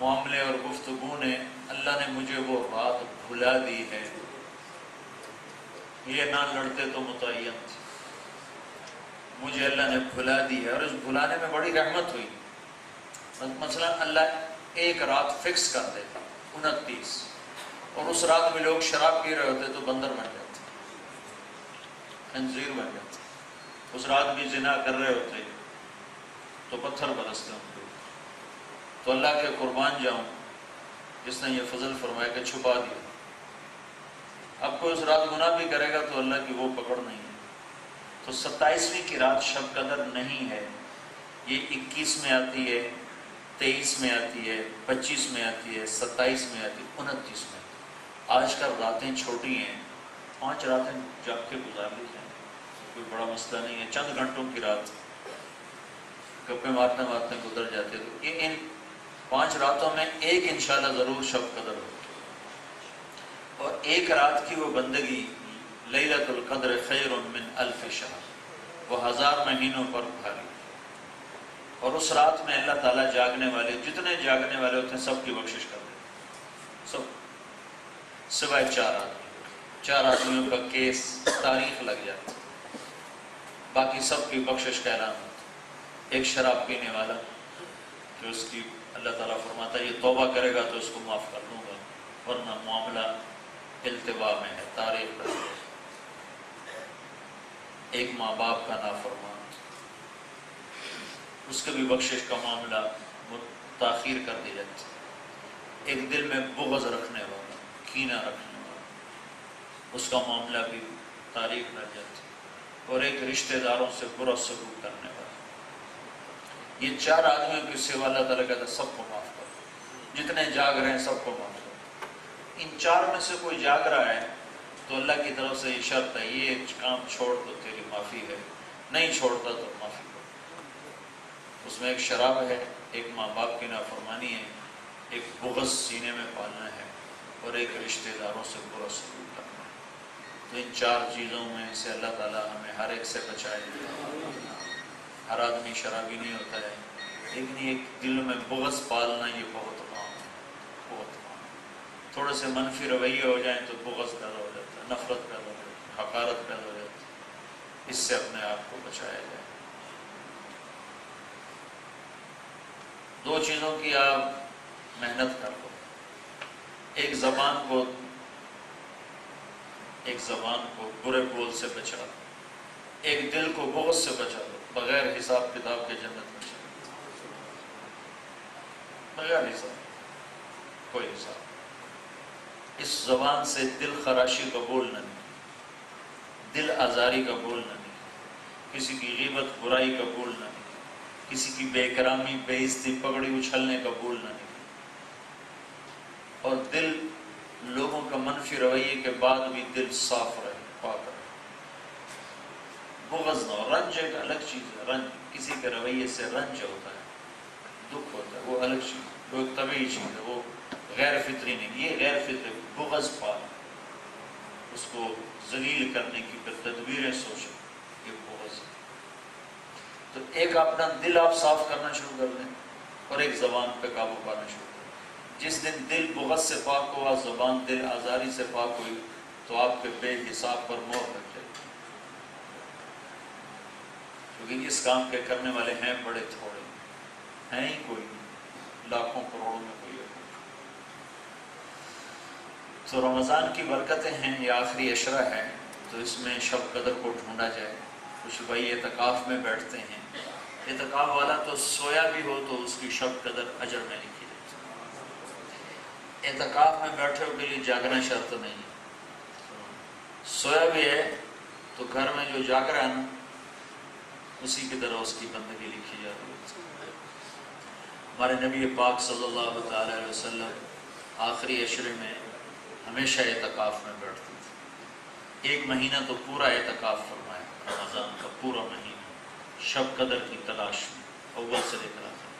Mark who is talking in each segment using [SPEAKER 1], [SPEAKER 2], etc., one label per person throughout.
[SPEAKER 1] معاملے اور گفتگو نے اللہ نے مجھے وہ رات بھلا دی ہے، یہ نہ لڑتے تو متعین تھی، مجھے اللہ نے بھلا دی ہے۔ اور اس بھلانے میں بڑی رحمت ہوئی۔ مثلا اللہ ایک رات فکس کر دیتا 29، اور اس رات میں لوگ شراب پی رہے ہوتے تو بندر بن جاتے، خنزیر بن جاتے، اس رات بھی زنا کر رہے ہوتے تو پتھر برستے ان کو۔ تو اللہ کے قربان جاؤں جس نے یہ فضل فرمایا کہ چھپا دیا۔ اب کوئی اس رات گناہ بھی کرے گا تو اللہ کی وہ پکڑ نہیں ہے۔ تو 27ویں کی رات شب قدر نہیں ہے، یہ 21 میں آتی ہے، 23 میں آتی ہے، 25 میں آتی ہے، 27 میں آتی ہے، 29 میں۔ آج کل راتیں چھوٹی ہیں، 5 راتیں جاگ کے گزار لی جائیں، کوئی بڑا مسئلہ نہیں ہے، چند گھنٹوں کی رات گپے مارتے مارتے گزر جاتے۔ تو ان 5 راتوں میں ایک انشاءاللہ ضرور شب قدر ہو، اور ایک رات کی وہ بندگی لیلۃ القدر خیر من الف شہر، وہ 1000 مہینوں پر بھاری۔ اور اس رات میں اللہ تعالیٰ جاگنے والے جتنے جاگنے والے ہوتے ہیں سب کی بخشش کر دیتے ہیں، سب سوائے 4 آدمی، 4 آدمیوں کا کیس تاریخ لگ جاتی، باقی سب کی بخشش کا اعلان ہوتا ہے۔ ایک شراب پینے والا کہ اس کی اللہ تعالیٰ فرماتا ہے یہ توبہ کرے گا تو اس کو معاف کر دوں گا، ورنہ معاملہ التوا میں ہے، تاریخ کا۔ ایک ماں باپ کا نافرمان، اس کے بھی بخشش کا معاملہ تاخیر کر دی جاتی ہے۔ ایک دل میں بغض رکھنے والا، کینہ رکھنے والا، اس کا معاملہ بھی تاریخ لگ جاتی ہے۔ اور ایک رشتہ داروں سے برا سلوک کرنے والا، یہ 4 آدمیوں کی سوا اللہ تعالیٰ کہتا ہے سب کو معاف کرو، جتنے جاگ رہے ہیں سب کو معاف کرو۔ ان 4 میں سے کوئی جاگ رہا ہے تو اللہ کی طرف سے یہ شرط ہے یہ کام چھوڑ تو تیری معافی ہے، نہیں چھوڑتا تو معافی کرو۔ اس میں ایک شراب ہے، ایک ماں باپ کی نافرمانی ہے، ایک بغض سینے میں پالنا ہے، اور ایک رشتہ داروں سے برا سلوک کرنا ہے۔ تو ان 4 چیزوں میں سے اللہ تعالیٰ ہمیں ہر ایک سے بچائے۔ ہر آدمی شرابی نہیں ہوتا ہے، لیکن ایک دل میں بغض پالنا یہ بہت عام ہے، بہت عام ہے۔ تھوڑے سے منفی رویے ہو جائیں تو بغض پیدا ہو جاتا ہے، نفرت پیدا ہو جاتی ہے، حقارت پیدا ہو جاتی ہے۔ اس سے اپنے آپ کو بچایا جائے۔ 2 چیزوں کی آپ محنت کر لو، ایک زبان کو برے بول سے بچا لو، ایک دل کو بغض سے بچا لو، بغیر حساب کتاب کے جنت میں چلو، بغیر حساب، کوئی حساب۔ اس زبان سے دل خراشی کا بولنا نہیں، دل آزاری کا بولنا نہیں، کسی کی غیبت برائی کا بولنا نہیں، کسی کی بے کرامی بے عزتی پگڑی اچھلنے کا بولنا نہیں، اور دل لوگوں کا منفی رویے کے بعد بھی دل صاف رہے، پاک رہے، بغض نہ ہو۔ رنج ایک الگ چیز ہے، رنج کسی کے رویے سے رنج ہوتا ہے، دکھ ہوتا ہے، وہ الگ چیز ہے، وہ ایک طبیعی چیز ہے، وہ غیر فطری نہیں۔ یہ غیر فطری بغض پال، اس کو ذلیل کرنے کی پھر تدبیریں سوچیں، یہ بغض ہے۔ تو ایک اپنا دل آپ صاف کرنا شروع کر دیں، اور ایک زبان پہ قابو پانا شروع کر دیں۔ جس دن دل بغض سے پاک ہوا، زبان دل آزاری سے پاک ہوئی، تو آپ کے بے حساب پر مہر لگ جائے گی، کیونکہ اس کام کے کرنے والے ہیں بڑے تھوڑے، ہیں ہی کوئی نہیں، لاکھوں کروڑوں میں کوئی ہے۔ تو رمضان کی برکتیں ہیں، یہ آخری عشرہ ہے، تو اس میں شب قدر کو ڈھونڈا جائے۔ کچھ بھائی اعتکاف میں بیٹھتے ہیں، اعتکاف والا تو سویا بھی ہو تو اس کی شب قدر اجر میں لکھی جاتی ہے۔ اعتکاف میں بیٹھے ہو کے لیے جاگنا شرط نہیں ہے، سویا بھی ہے تو گھر میں جو جاگ رہا ہے نا اسی کی طرح اس کی بندگی لکھی جا رہی ہے۔ ہمارے نبی پاک صلی اللہ تعالی علیہ وسلم آخری عشرے میں ہمیشہ اعتکاف میں بیٹھتے تھے۔ 1 مہینہ تو پورا اعتکاف فرمایا، رمضان کا پورا مہینہ شب قدر کی تلاش میں، اول سے لے کر آخر،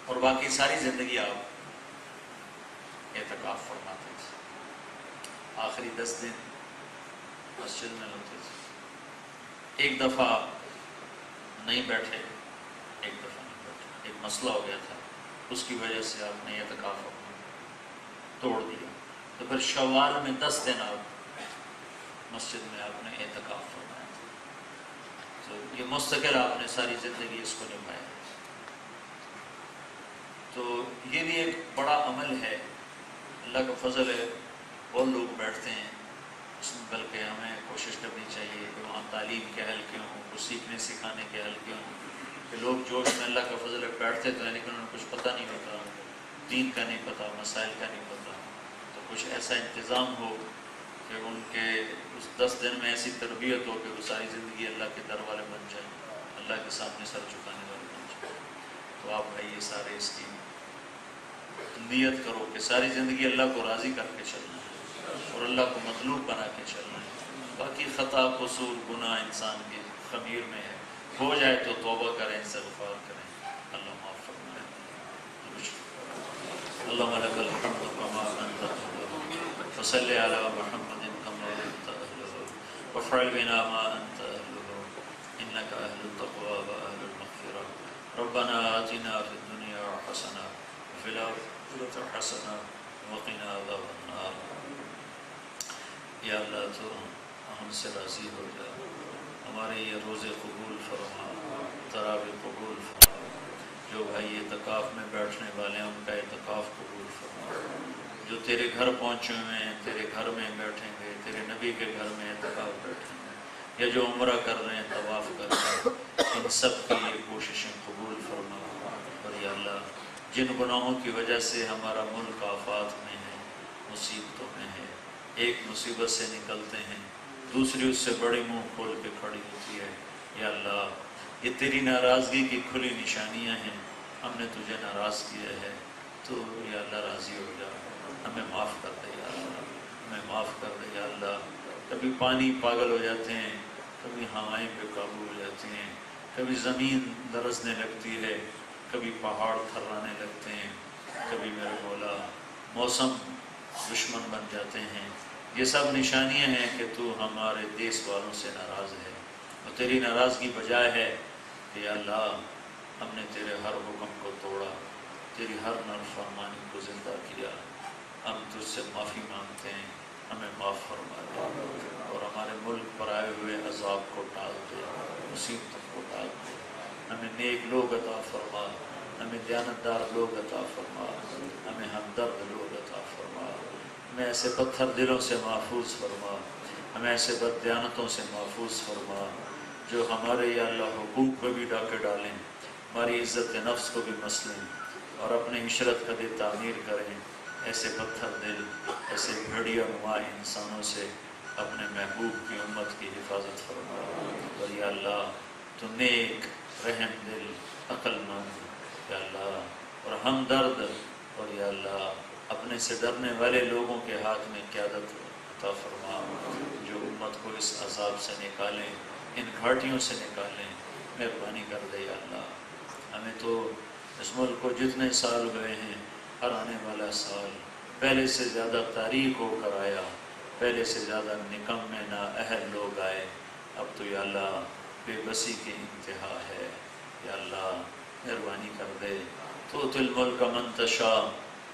[SPEAKER 1] اور باقی ساری زندگی آپ اعتکاف فرماتے تھے۔ آخری 10 دن مسجد میں ہوتے تھے۔ ایک دفعہ نہیں بیٹھے، ایک دفعہ نہیں بیٹھے، ایک مسئلہ ہو گیا تھا، اس کی وجہ سے آپ نے اعتکاف اپنا توڑ دیا. تو پھر شوال میں 10 دن آپ مسجد میں آپ نے اعتکاف فرمایا. تو یہ مستقل آپ نے ساری زندگی اس کو نبھایا. تو یہ بھی ایک بڑا عمل ہے، اللہ کا فضل ہے. اور لوگ بیٹھتے ہیں اس میں، بلکہ ہمیں کوشش کرنی چاہیے کہ وہاں تعلیم کے حلقے ہوں، کچھ سیکھنے سکھانے کے حلقے ہوں، کہ لوگ جوش میں اللہ کا فضل ہے بیٹھتے تو ہیں لیکن انہیں کچھ پتہ نہیں ہوتا، دین کا نہیں پتہ، مسائل کا نہیں پتہ. تو کچھ ایسا انتظام ہو کہ ان کے اس 10 دن میں ایسی تربیت ہو کہ وہ ساری زندگی اللہ کے در والے بن جائیں، اللہ کے سامنے سر جھکانے والے بن جائیں. تو آپ بھائی یہ سارے اس کی نیت کرو کہ ساری زندگی اللہ کو راضی کر کے چلنا ہے اور اللہ کو مطلوب بنا کے چلنا ہے. باقی خطا قصور گناہ انسان کے خمیر میں ہے، ہو جائے تو توبہ کریں، استغفار کریں، اللہ معاف فرمائے. اللہم لک الحمد کما انت اہلہ فصلی علی محمد کما انت اہلہ وافعل بنا ما انت اہلہ انک اہل التقوی و اہل المغفرہ. ربنا آتنا فی الدنیا حسنہ وفی الآخرۃ حسنہ وقنا عذاب النار. یا اللہ تو ہم سے راضی ہو جا، ہمارے یہ روزے قبول فرما، تراویح قبول فرما. جو بھائی اعتکاف میں بیٹھنے والے ہیں ان کا اعتکاف قبول فرما. جو تیرے گھر پہنچے ہوئے ہیں، تیرے گھر میں بیٹھیں گے، تیرے نبی کے گھر میں اعتکاف بیٹھیں گے، یا جو عمرہ کر رہے ہیں، طواف کر رہے ہیں، ان سب کی یہ کوششیں قبول فرما. اور یا اللہ جن گناہوں کی وجہ سے ہمارا ملک آفات میں ہے، مصیبتوں میں ہے، ایک مصیبت سے نکلتے ہیں دوسری اس سے بڑی منہ کھول کے کھڑی ہوتی ہے، یا اللہ یہ تیری ناراضگی کی کھلی نشانیاں ہیں. ہم نے تجھے ناراض کیا ہے، تو یا اللہ راضی ہو جا، ہمیں معاف کر دے یا اللہ، ہمیں معاف کر دے یا اللہ. کبھی پانی پاگل ہو جاتے ہیں، کبھی ہوائیں بے قابو ہو جاتی ہیں، کبھی زمین لرزنے لگتی ہے، کبھی پہاڑ تھرانے لگتے ہیں، کبھی میرے مولا موسم دشمن بن جاتے ہیں. یہ سب نشانیاں ہیں کہ تو ہمارے دیس والوں سے ناراض ہے اور تیری ناراضگی بجائے ہے کہ یا اللہ ہم نے تیرے ہر حکم کو توڑا، تیری ہر نافرمانی کو زندہ کیا. ہم تجھ سے معافی مانگتے ہیں، ہمیں معاف فرما دے اور ہمارے ملک پر آئے ہوئے عذاب کو ٹال دے، مصیبتوں کو ٹال دے. ہمیں نیک لوگ عطا فرما، ہمیں دیانتدار لوگ عطا فرما، ہمیں ہمدرد لوگ عطا فرما. ہمیں ایسے پتھر دلوں سے محفوظ فرما، ہمیں ایسے بد دیانتوں سے محفوظ فرما جو ہمارے یا اللہ حقوق پہ بھی ڈاکے ڈالیں، ہماری عزت نفس کو بھی مسلیں اور اپنے عشرت کا بھی تعمیر کریں. ایسے پتھر دل، ایسے بھیڑیا نما انسانوں سے اپنے محبوب کی امت کی حفاظت فرما. اور یا اللہ تو نیک، رحم دل، عقل مند یا اللہ اور ہمدرد، اور یا اللہ اپنے سے ڈرنے والے لوگوں کے ہاتھ میں قیادت عطا فرما جو امت کو اس عذاب سے نکالیں، ان گھاٹیوں سے نکالیں. مہربانی کر دے یا اللہ. ہمیں تو اس ملک کو جتنے سال ہوئے ہیں، ہر آنے والا سال پہلے سے زیادہ تاریک ہو کر آیا، پہلے سے زیادہ نکمے نااہل لوگ آئے. اب تو یا اللہ بے بسی کی انتہا ہے. یا اللہ مہربانی کر دے. تو تل ملک من تشاء،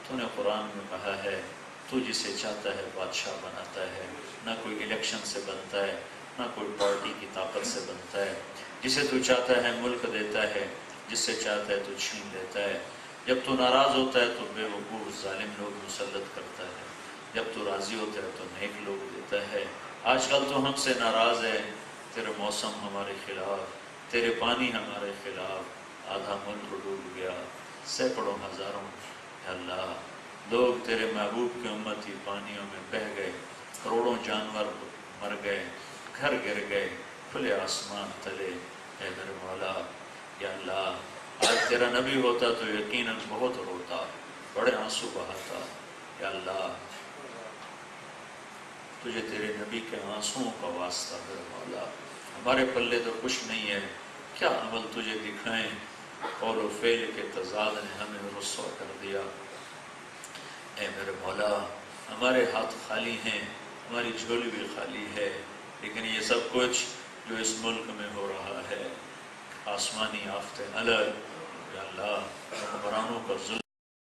[SPEAKER 1] تو نے قرآن میں کہا ہے تو جسے چاہتا ہے بادشاہ بناتا ہے. نہ کوئی الیکشن سے بنتا ہے، نہ کوئی پارٹی کی طاقت سے بنتا ہے. جسے تو چاہتا ہے ملک دیتا ہے، جس سے چاہتا ہے تو چھین لیتا ہے. جب تو ناراض ہوتا ہے تو بے وقوف ظالم لوگ مسلط کرتا ہے، جب تو راضی ہوتا ہے تو نیک لوگ دیتا ہے. آج کل تو ہم سے ناراض ہے، تیرے موسم ہمارے خلاف، تیرے پانی ہمارے خلاف. آدھا ملک ڈوب گیا، سینکڑوں ہزاروں یا اللہ لوگ تیرے محبوب کی امتی پانیوں میں بہہ گئے، کروڑوں جانور مر گئے، گھر گر گئے کھلے آسمان تلے. اے میرے مولا یا اللہ آج تیرا نبی ہوتا تو یقیناً بہت روتا، بڑے آنسو بہاتا. یا اللہ تجھے تیرے نبی کے آنسوؤں کا واسطہ ہے مولا. ہمارے پلے تو کچھ نہیں ہے، کیا عمل تجھے دکھائیں. قول و فعل کے تضاد نے ہمیں رسوا کر دیا. اے میرے مولا ہمارے ہاتھ خالی ہیں، ہماری جھولی بھی خالی ہے، لیکن یہ سب کچھ جو اس ملک میں ہو رہا ہے آسمانی آفت الگ یا اللہ حکمرانوں کا ظلم